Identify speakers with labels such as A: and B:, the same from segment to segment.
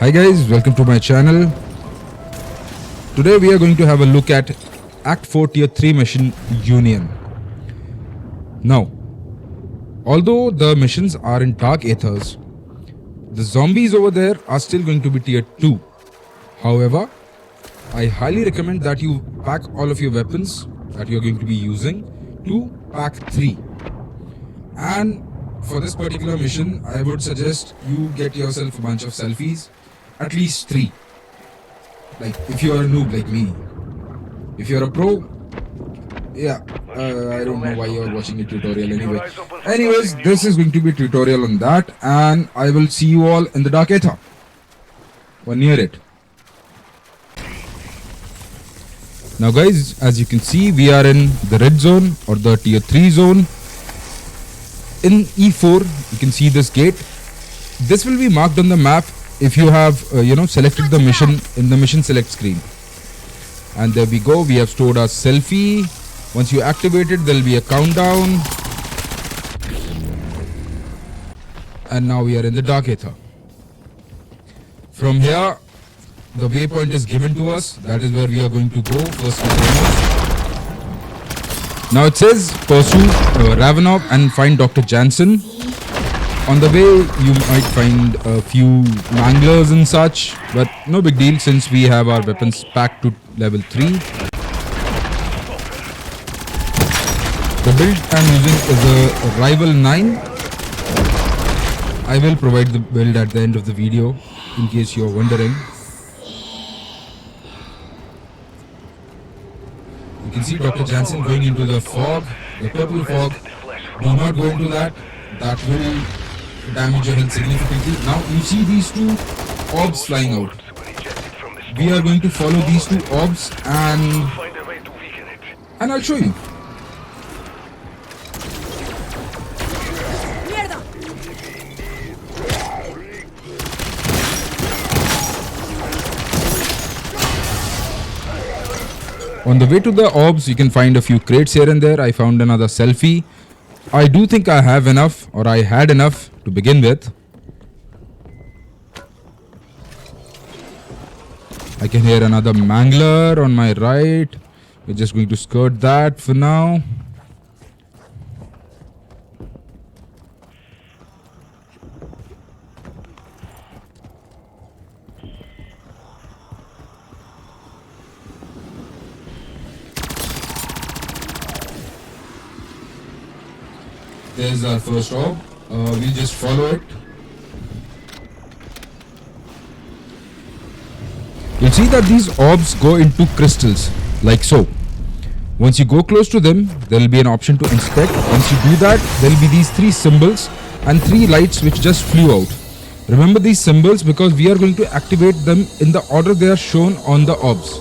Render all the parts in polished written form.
A: Hi guys, welcome to my channel. Today we are going to have a look at ACT4 Tier 3 mission Union. Now, although the missions are in Dark Aethers, the zombies over there are still going to be Tier 2. However, I highly recommend that you pack all of your weapons that you are going to be using to pack 3. And for this particular mission, I would suggest you get yourself a bunch of selfies, at least 3. Like if you are a noob like me. If you are a pro, yeah, I don't know why you are watching a tutorial anyway. Anyways, this is going to be a tutorial on that, and I will see you all in the Dark Aether or near it. Now guys, as you can see, we are in the red zone or the Tier 3 zone. In E4, you can see this gate. This will be marked on the map if you have, selected the mission in the mission select screen. And there we go. We have stored our selfie. Once you activate it, there will be a countdown. And now we are in the Dark Aether. From here, the waypoint is given to us. That is where we are going to go first and foremost. Now it says pursue Ravenov and find Dr. Jansen. On the way, you might find a few manglers and such, but no big deal since we have our weapons packed to level 3. The build I'm using is a Rival 9. I will provide the build at the end of the video in case you're wondering. You can see Dr. Jansen going into the fog, the purple fog. Do not go into that. That will damage your health significantly. Now you see these two orbs flying out. We are going to follow these two orbs and I'll show you. On the way to the orbs, you can find a few crates here and there. I found another selfie. I do think I have enough, or I had enough to begin with. I can hear another mangler on my right. We're just going to skirt that for now. There's our first orb. We'll just follow it. You'll see that these orbs go into crystals, like so. Once you go close to them, there will be an option to inspect. Once you do that, there will be these 3 symbols and 3 lights which just flew out. Remember these symbols because we are going to activate them in the order they are shown on the orbs.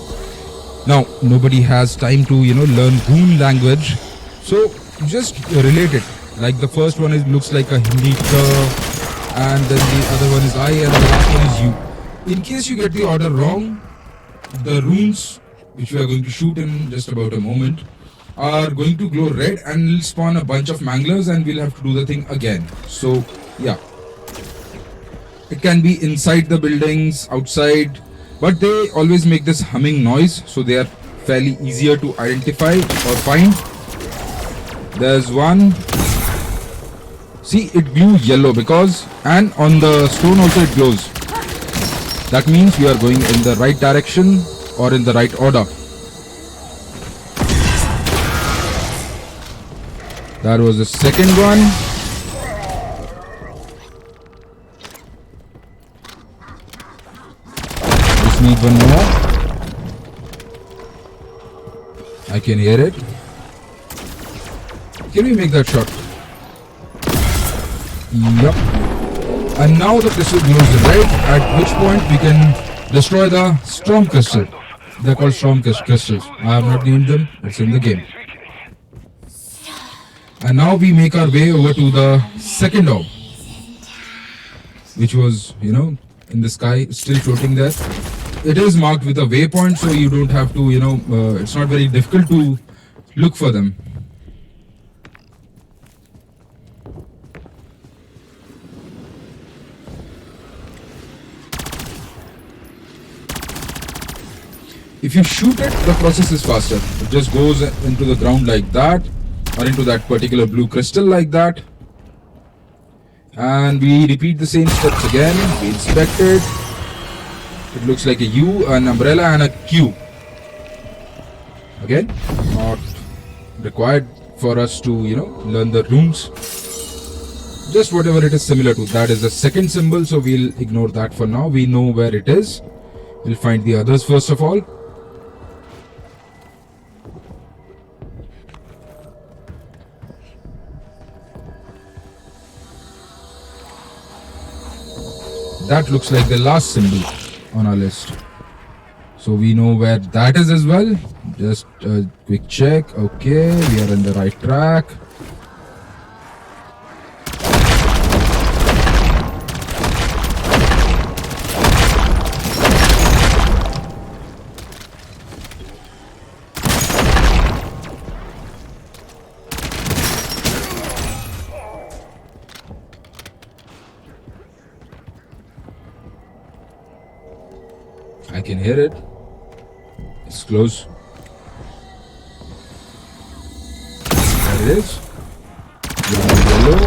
A: Now, nobody has time to, learn goon language. So, just relate it. Like the first one looks like a Hindi and then the other one is I and the last one is you. In case you get the order wrong, the runes, which we are going to shoot in just about a moment, are going to glow red and will spawn a bunch of manglers and we'll have to do the thing again. So, yeah. It can be inside the buildings, outside, but they always make this humming noise, so they are fairly easier to identify or find. There's one. See, it grew yellow and on the stone also it glows. That means we are going in the right direction or in the right order. That was the second one. Just need one more. I can hear it. Can we make that shot? Yup. And now the crystal glows red, at which point we can destroy the storm crystal. They're called storm crystals. I have not named them, it's in the game. And now we make our way over to the second orb, which was, in the sky, still floating there. It is marked with a waypoint, so you don't have to, it's not very difficult to look for them. If you shoot it, the process is faster. It just goes into the ground like that, or into that particular blue crystal like that. And we repeat the same steps again. We inspect it. It looks like a U, an umbrella, and a Q. Again, not required for us to, learn the runes. Just whatever it is similar to. That is the second symbol, so we'll ignore that for now. We know where it is. We'll find the others first of all. That looks like the last symbol on our list. So we know where that is as well. Just a quick check. Okay, we are on the right track. I can hear it. It's close. There it is. Yellow.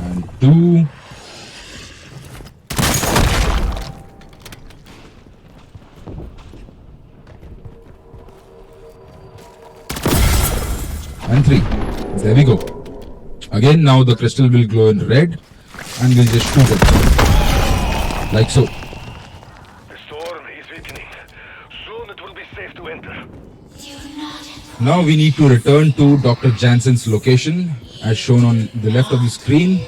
A: And 2. And 3. There we go. Again, now the crystal will glow in red and we'll just shoot it. Like so.
B: The storm is weakening. Soon it will be safe to enter.
A: Now we need to return to Dr. Jansen's location as shown on the left of the screen.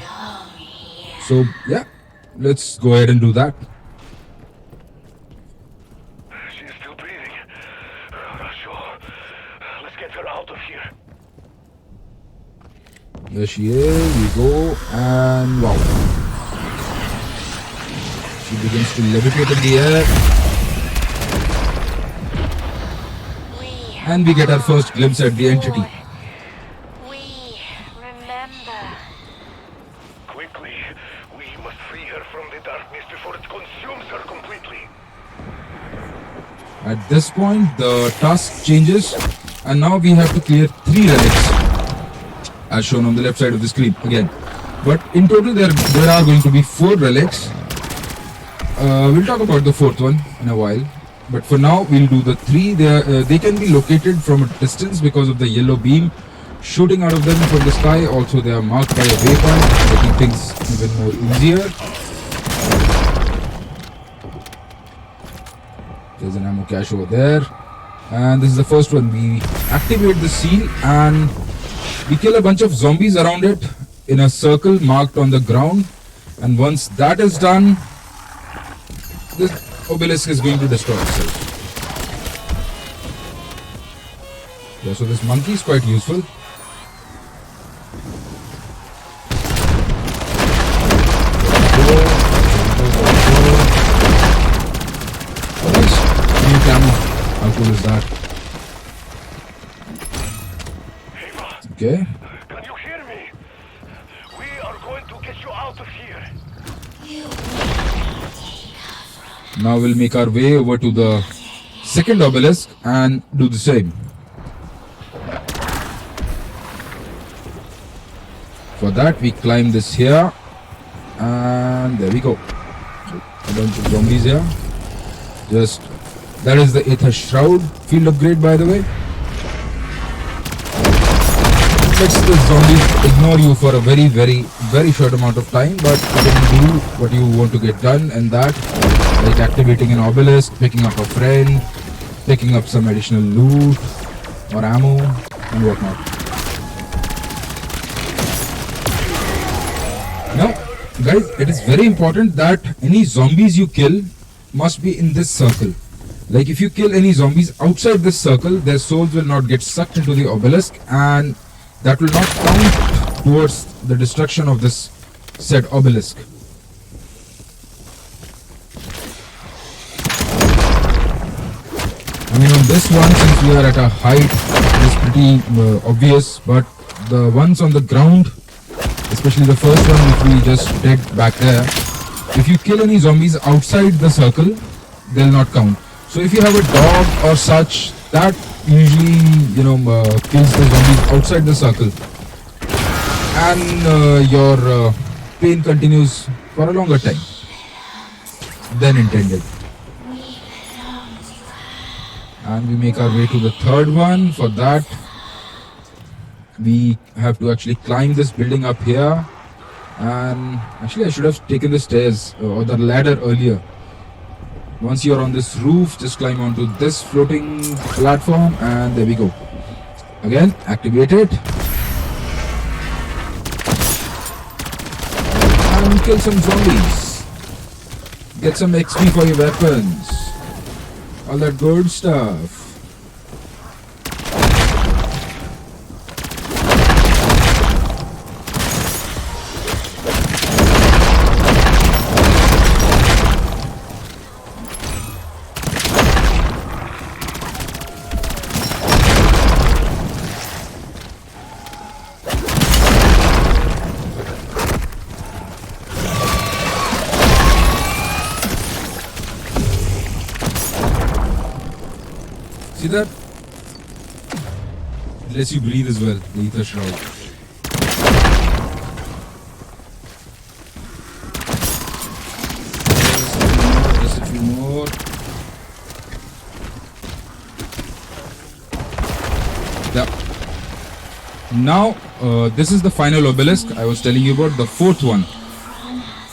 A: So yeah, let's go ahead and do that.
B: She is still breathing. Sure. Let's get her out of here.
A: There she is, we go, and wow. She begins to levitate in the air. And we get our first glimpse at the entity.
C: We remember.
B: Quickly, we must free her from the darkness before it consumes her completely.
A: At this point, the task changes, and now we have to clear 3 relics. As shown on the left side of the screen again. But in total there are going to be 4 relics. We'll talk about the 4th one in a while. But for now we'll do the 3. They can be located from a distance because of the yellow beam shooting out of them from the sky. Also they are marked by a waypoint, making things even more easier. There's an ammo cache over there. And this is the first one. We activate the seal and we kill a bunch of zombies around it in a circle marked on the ground, and once that is done, this obelisk is going to destroy itself. Yeah, so this monkey is quite useful. Nice. New camo. How cool is that? Okay.
B: Can you hear me? We are going to get you out of here.
A: Now we'll make our way over to the second obelisk and do the same. For that we climb this here and there we go. A bunch of zombies here. That is the Aether Shroud field upgrade, by the way. Lets the zombies ignore you for a very short amount of time, but you can do what you want to get done, and that, like activating an obelisk, picking up a friend, picking up some additional loot or ammo and whatnot. Now guys, it is very important that any zombies you kill must be in this circle. Like if you kill any zombies outside this circle, their souls will not get sucked into the obelisk, and that will not count towards the destruction of this said obelisk. this one, since we are at a height, is pretty obvious, but the ones on the ground, especially the first one which we just did back there, if you kill any zombies outside the circle, they'll not count. So if you have a dog or such, that usually, kills the zombies outside the circle. And your pain continues for a longer time than intended. And we make our way to the third one. For that, we have to actually climb this building up here. And actually I should have taken the stairs or the ladder earlier. Once you're on this roof, just climb onto this floating platform, and there we go. Again, activate it. And kill some zombies. Get some XP for your weapons. All that good stuff. See that? It lets you breathe as well, the ether shroud. Just a few more. Yeah. Now, this is the final obelisk I was telling you about, the fourth one.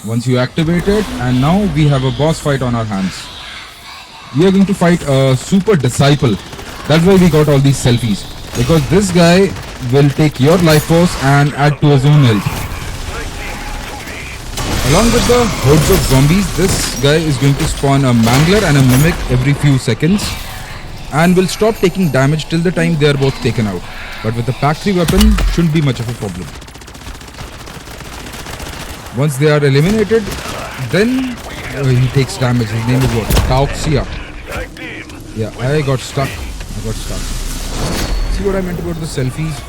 A: Once you activate it, and now we have a boss fight on our hands. We are going to fight a super disciple. That's why we got all these selfies, because this guy will take your life force and add to his own health. Along with the hordes of zombies, this guy is going to spawn a mangler and a mimic every few seconds, and will stop taking damage till the time they are both taken out. But with the pack 3 weapon, shouldn't be much of a problem. Once they are eliminated, then he takes damage. His name is what? Tauxia. Yeah, I got stuck. See what I meant about the selfies?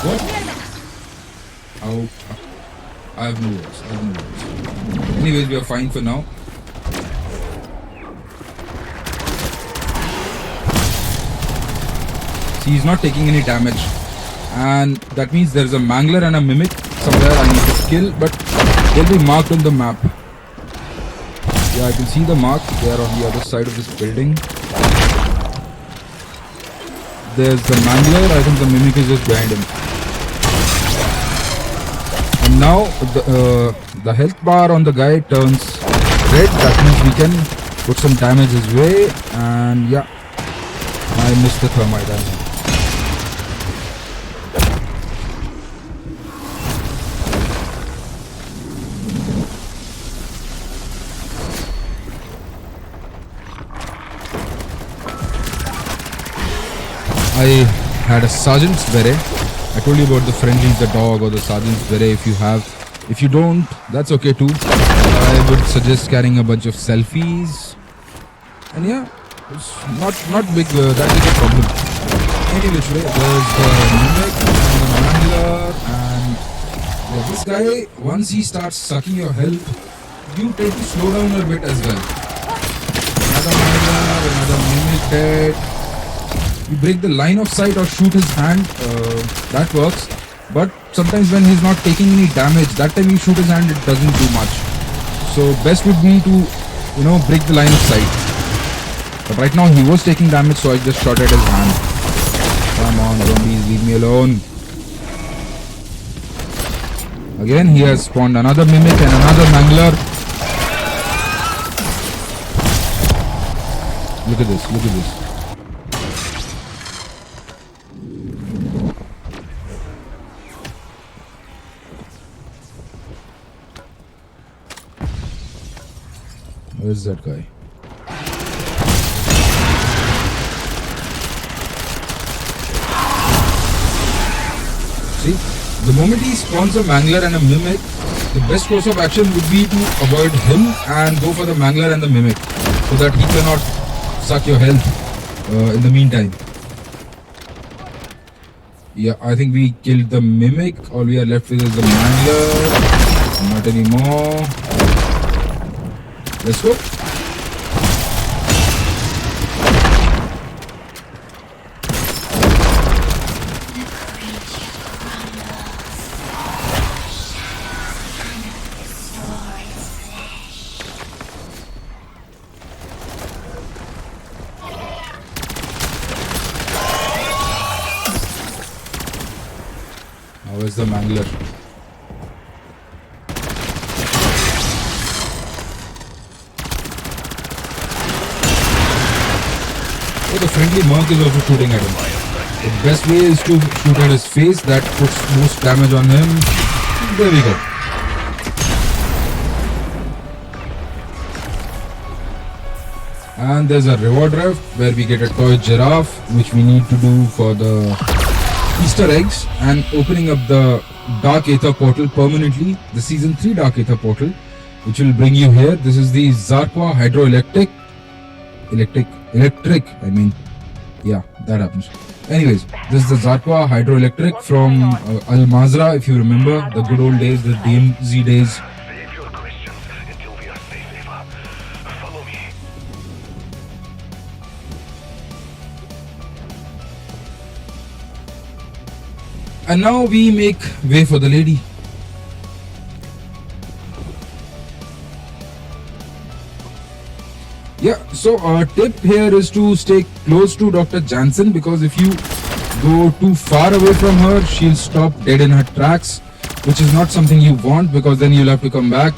A: What? Oh, I have no words. Anyways, we are fine for now. See, he's not taking any damage. And that means there's a mangler and a mimic somewhere I need to kill, but they'll be marked on the map. Yeah, I can see the mark. They are on the other side of this building. There's the mangler. I think the mimic is just behind him. And now the health bar on the guy turns red. That means we can put some damage his way. And yeah, I missed the thermite. I know. I had a sergeant's beret. I told you about the friendlies, the dog or the sergeant's beret. If you have, if you don't, that's okay too. I would suggest carrying a bunch of selfies. And yeah, it's not big. That is a problem. Any which way, there's the mimic and the mangler, and yeah, this guy. Once he starts sucking your health, you tend to slow down a bit as well. Another mangler, another mimic dead. You break the line of sight or shoot his hand, that works. But sometimes when he's not taking any damage, that time you shoot his hand, it doesn't do much. So best would be to, break the line of sight. But right now he was taking damage, so I just shot at his hand. Come on, zombies, leave me alone. Again, he has spawned another mimic and another mangler. Look at this, look at this. Where's that guy? See? The moment he spawns a Mangler and a Mimic, the best course of action would be to avoid him and go for the Mangler and the Mimic, so that he cannot suck your health in the meantime. Yeah, I think we killed the Mimic. All we are left with is the Mangler. Not anymore. Let's go. Where's the Mangler? Oh, the friendly monk is also shooting at him. The best way is to shoot at his face. That puts most damage on him. There we go. And there's a reward rift where we get a toy giraffe, which we need to do for the Easter eggs and opening up the Dark Aether portal permanently, the Season 3 Dark Aether portal, which will bring you here. This is the Zarqwa Hydroelectric. Yeah, that happens. Anyways, this is the Zarqwa Hydroelectric from Al Mazrah, if you remember, the good old days, the DMZ days.
B: Save your questions until we are safe, Eva. Follow me.
A: And now we make way for the lady. Yeah, so our tip here is to stay close to Dr. Jansen, because if you go too far away from her, she'll stop dead in her tracks, which is not something you want, because then you'll have to come back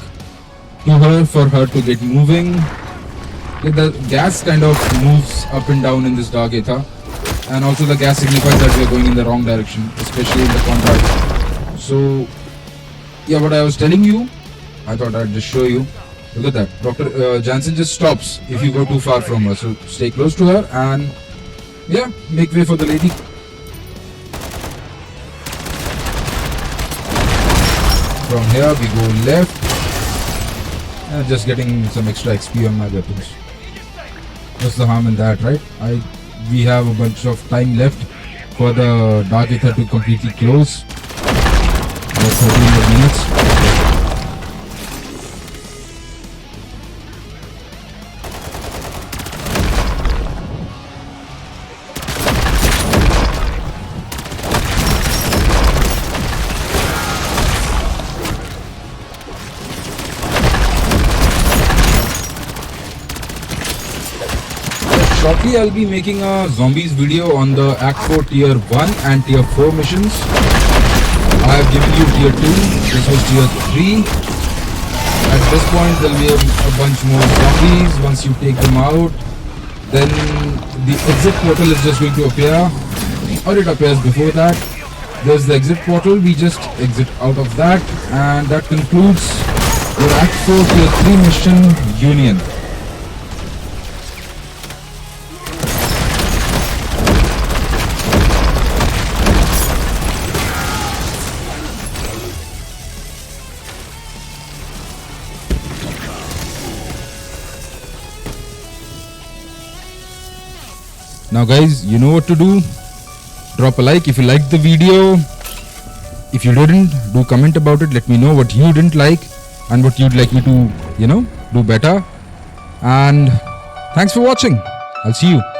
A: to her for her to get moving. Okay, the gas kind of moves up and down in this Dark Aether, and also the gas signifies that we are going in the wrong direction, especially in the contract. So yeah, what I was telling you, I thought I'd just show you. Look at that. Dr. Jansen just stops if you go too far from her. So stay close to her and yeah, make way for the lady. From here we go left. And just getting some extra XP on my weapons. What's the harm in that, right? We have a bunch of time left for the Dark Aether to completely close. About 13 more minutes. Shortly I'll be making a zombies video on the Act 4 Tier 1 and Tier 4 missions. I have given you Tier 2, this was Tier 3. At this point there'll be a bunch more zombies. Once you take them out, then the exit portal is just going to appear, or it appears before that. There's the exit portal, we just exit out of that, and that concludes your Act 4 Tier 3 mission, Union. Now guys, you know what to do. Drop a like if you liked the video. If you didn't, do comment about it. Let me know what you didn't like and what you'd like me to, do better. And thanks for watching. I'll see you.